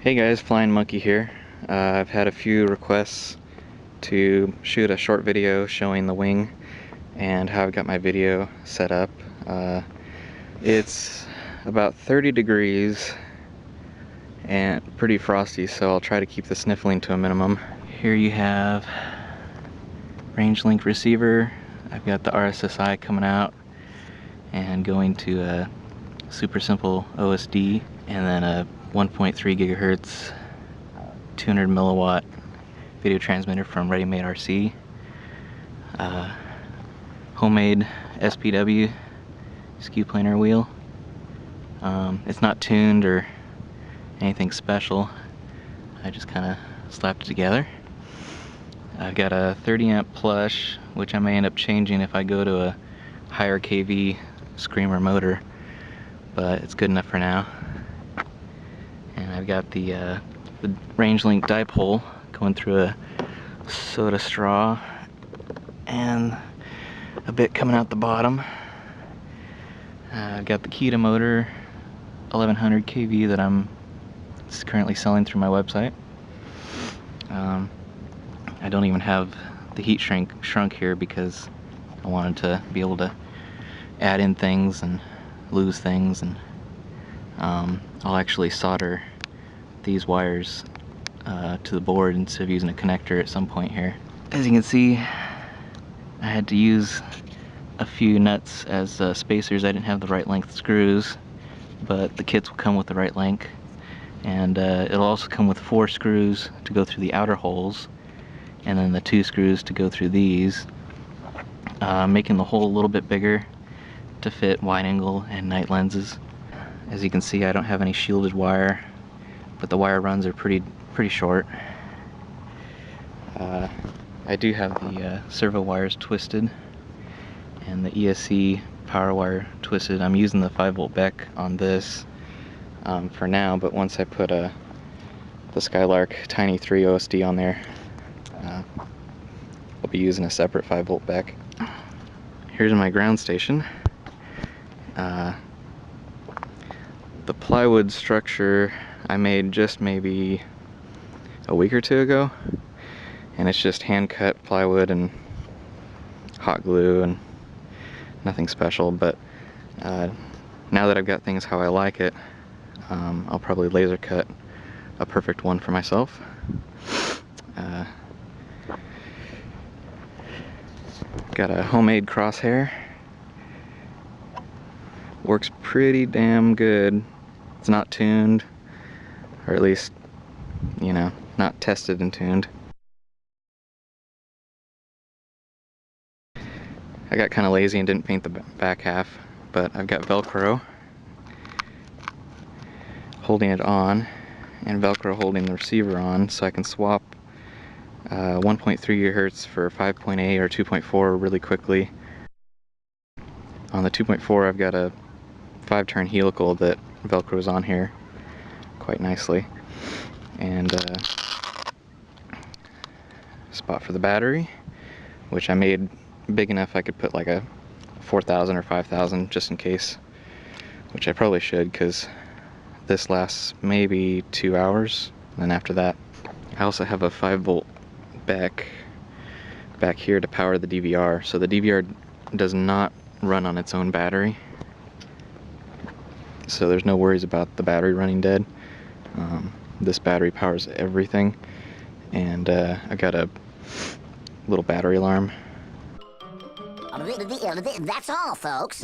Hey guys, Flying Monkey here. I've had a few requests to shoot a short video showing the wing and how I've got my video set up. It's about 30 degrees and pretty frosty, so I'll try to keep the sniffling to a minimum. Here you have range link receiver. I've got the RSSI coming out and going to a super simple OSD, and then a 1.3 gigahertz 200 milliwatt video transmitter from Ready Made RC. Homemade SPW skew planer wheel. It's not tuned or anything special. I just kind of slapped it together. I've got a 30 amp plush, which I may end up changing if I go to a higher kV screamer motor, but it's good enough for now. And I've got the range link dipole going through a soda straw and a bit coming out the bottom. I've got the Kita motor 1100 kV that I'm currently selling through my website. I don't even have the heat shrunk here because I wanted to be able to add in things and lose things, and I'll actually solder these wires to the board instead of using a connector at some point here. As you can see, I had to use a few nuts as spacers. I didn't have the right length screws, but the kits will come with the right length, and it'll also come with 4 screws to go through the outer holes, and then the 2 screws to go through these, making the hole a little bit bigger to fit wide angle and night lenses. As you can see, I don't have any shielded wire, but the wire runs are pretty short. I do have the servo wires twisted and the ESC power wire twisted. I'm using the 5-volt Beck on this for now, but once I put the Skylark Tiny 3 OSD on there, I'll be using a separate 5-volt Beck. Here's my ground station. The plywood structure I made just maybe a week or 2 ago, and it's just hand cut plywood and hot glue and nothing special, but now that I've got things how I like it, I'll probably laser cut a perfect one for myself. Got a homemade crosshair. Works pretty damn good. It's not tuned, or at least, you know, not tested and tuned. I got kind of lazy and didn't paint the back half, but I've got Velcro holding it on and Velcro holding the receiver on, so I can swap 1.3 gigahertz for 5.8 or 2.4 really quickly. On the 2.4, I've got a 5-turn helical that Velcro's on here quite nicely, and spot for the battery, which I made big enough I could put like a 4,000 or 5,000 just in case, which I probably should, because this lasts maybe 2 hours, and then after that. I also have a 5-volt back here to power the DVR, so the DVR does not run on its own battery, so there's no worries about the battery running dead. This battery powers everything, and I got a little battery alarm. That's all, folks.